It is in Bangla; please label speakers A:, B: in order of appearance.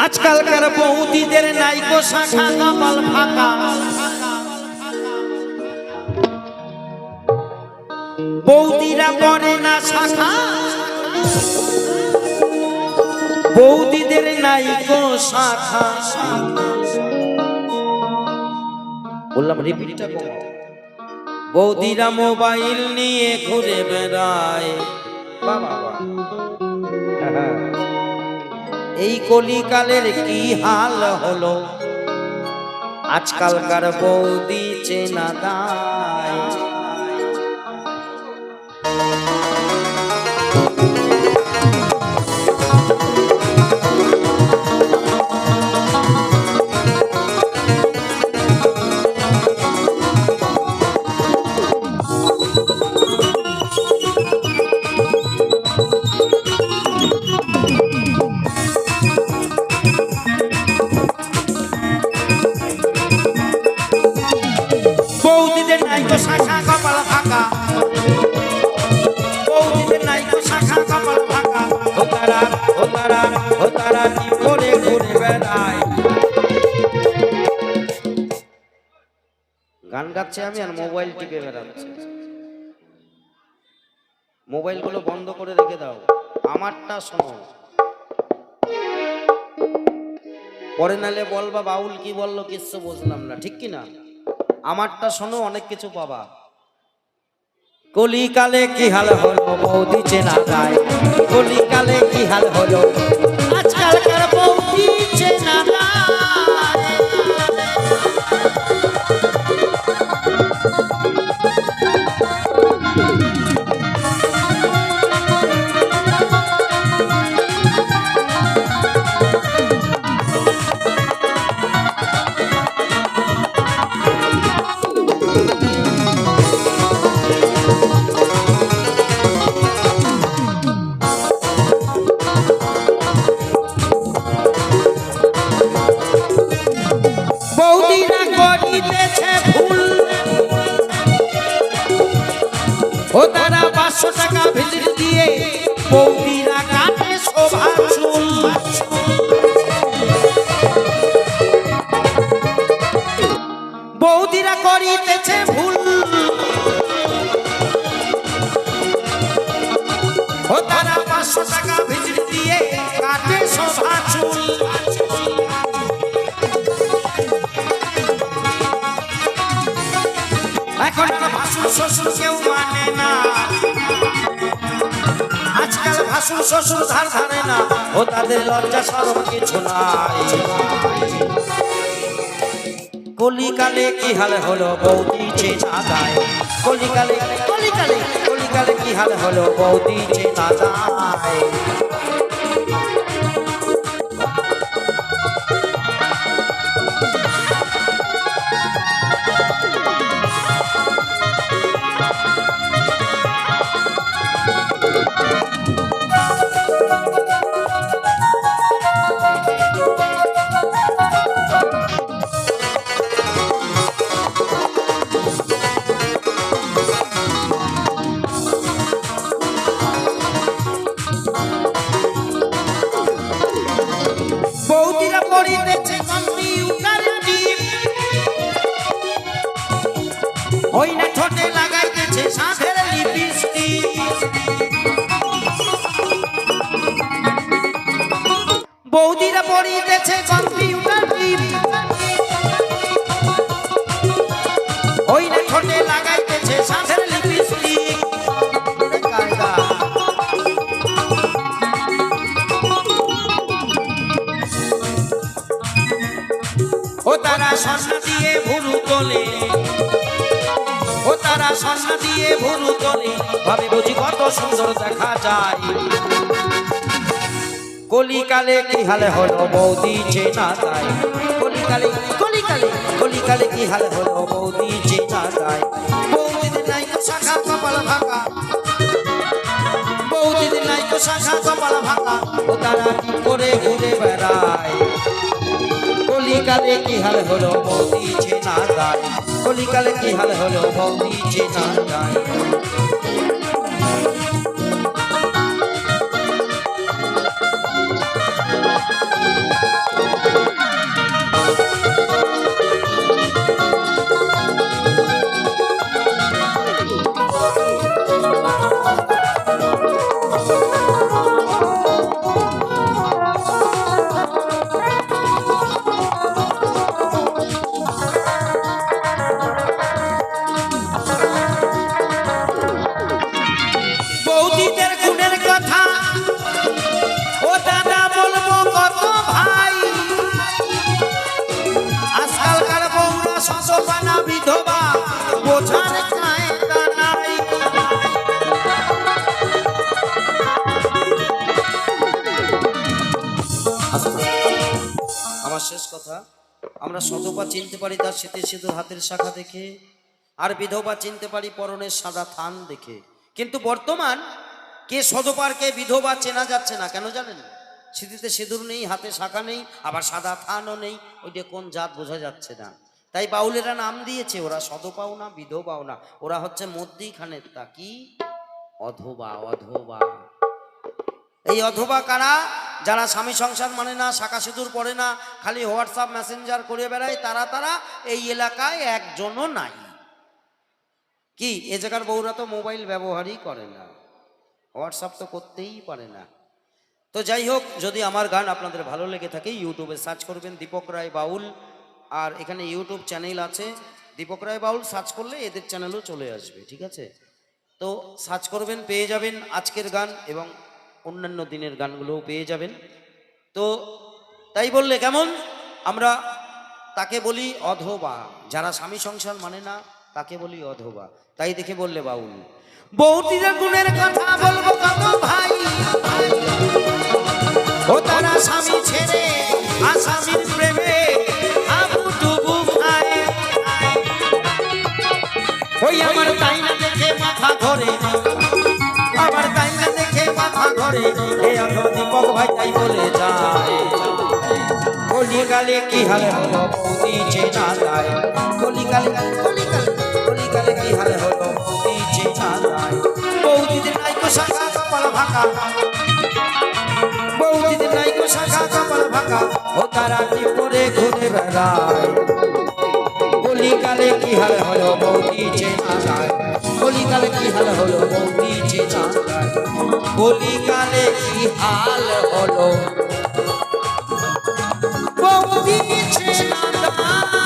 A: আজকালকার বৌদিদের নাইকো শাখা কপাল ফাঁকা, বৌদিরা পড়ে না শাখা, বৌদিদের নাইকো শাখা। বললাম রিপিটটা করো। বৌদিরা মোবাইল নিয়ে ঘুরে বেড়ায়, বাবা এই কলিকালের কি হাল হলো, আজকালকার বৌদি চেনা দায়। বৌদিদের নাইকো শাখা কপাল ফাঁকা, বৌদিদের নাইকো শাখা কপাল ফাঁকা, হোতারা কি করে ঘুরে বেড়ায়। গান গাচ্ছে আমি আর মোবাইল টিপে বেড়াচ্ছে। মোবাইলগুলো বন্ধ করে রেখে দাও, আমারটা শোনো, পরে নালে বলবা বাউল কি বললো কিচ্ছু বুঝলাম না, ঠিক কি না? আমারটা শোনো, অনেক কিছু পাবা। কলিকালে কি হাল হলো, বৌদি চেনা যায়, কলিকালে কি হাল হলো, আজকালকার বৌদি চেনা যায়। বৌদিরা করিতেছে ভুল, ও তারা 500 টাকা ভিজিট দিয়ে বৌদিরা কাটে শোভা চুল। বৌদিরা করিতেছে ভুল, ও তারা 500 টাকা ভিজিট দিয়ে কাটে শোভা চুল। এখন ভাসুর শ্বশুর কেউ মানে না, আজকাল ভাসুর শ্বশুর ধার ধারে না, ও তাদের লজ্জা শরম কিছু নাই। কলিকালে কি হাল হলো, বৌদি চেনা যায়, কলিকালে কলিকালে কলিকালে কি হাল হলো, বৌদি চেনা যায়। বৌদিরা পড়িতেছে কম্পিউটার টিপ, ওই না ঠোঁটে লাগাইতেছে সাধের লিপস্টিক। বৌদিরা পড়িতেছে কম্পিউটার টিপ, ওই না ঠোঁটে লাগাইতেছে সাধের লিপস্টিক। ও তারা স্বর্ণ দিয়ে ভুরু তোলে, ও তারা স্বর্ণ দিয়ে ভুরু তোলে, ভাবে বুঝি কত সুন্দর দেখা যায়। কলিকালে কি হাল হলো, বৌদি চেনা যায়, কলিকালে কলিকালে কলিকালে কি হাল হলো, বৌদি চেনা যায়। বৌদিদের নাইকো শাখা কপাল ফাঁকা, বৌদিদের নাইকো শাখা কপাল ফাঁকা, ও তারা কি করে ঘুরে বেড়ায়। কলিকালে কি হাল হলো, বৌদি চেনা যায়। কলিকালে কি হাল হলো বৌদি চেনা যায়। বৌদিদের গুণের কথা ও দাদা বলবো কত ভাই, আজকালকার বউরা শতপানা বিধবা বোঝার কায়দা নাই। আমার শেষ কথা, আমরা শতপা চিনতে পারি তার শীতের সিঁদুর হাতের শাখা দেখে, আর বিধবা চিনতে পারি পরনের সাদা থান দেখে। কিন্তু বর্তমান কে সদপার কে বিধবা চেনা যাচ্ছে না, কেন জানেন? স্মৃতিতে সিঁদুর নেই, হাতে শাখা নেই, আবার সাদা থানও নেই, ওইটা কোন জাত বোঝা যাচ্ছে না। তাই বাউলেরা নাম দিয়েছে, ওরা সদপাও না বিধবাও না, ওরা হচ্ছে মধ্যিখানের তা কি অধবা। অধবা এই অধবা কারা? যারা স্বামী সংসার মানে না, শাখা সিঁদুর পড়ে না, খালি হোয়াটসঅ্যাপ মেসেঞ্জার করে বেড়ায়, তারা এই এলাকায় একজনও নাই। কি এ জায়গার বউরা তো মোবাইল ব্যবহারই করে না, হোয়াটসঅ্যাপ তো করতেই পারে না। তো যাই হোক, যদি আমার গান আপনাদের ভালো লেগে থাকে ইউটিউবে সার্চ করবেন দীপক রায় বাউল, আর এখানে ইউটিউব চ্যানেল আছে দীপক রায় বাউল, সার্চ করলে এদের চ্যানেলও চলে আসবে, ঠিক আছে? তো সার্চ করবেন, পেয়ে যাবেন আজকের গান এবং অন্যান্য দিনের গানগুলোও পেয়ে যাবেন। তো তাই বললে কেমন? আমরা তাকে বলি অধবা, যারা স্বামী সংসার মানে না তাকে বলি অধবা। তাই দেখে বললে বাউল, বৌদিদের গুণের কথা বলবো কত ভাই, ও তারা স্বামী ছেড়ে আসামির প্রেমে হাবুডুবু খায়। ওই আমার তাই না দেখে মাথা ধরে, আমার তাই না দেখে মাথা ধরে, এই আমার দীপক ভাই তাই বলে যায়। কলিকালে কি হাল হলো বৌদি চেনা যায়, কলিকালে কলিকালে কি হাল হলো বৌদি চেনা যায়। বৌদিদের নাইকো শাখা কপাল ভাকা, বৌদিদের নাইকো শাখা কপাল ভাকা, ও তারা কি করে ঘুরে বেড়ায়। কলিকালে কি হাল হলো বৌদি চেনা যায়, কলিকালে কি হাল হলো বৌদি চেনা যায়, কলিকালে কি হাল হলো বৌদি চেনা যায়।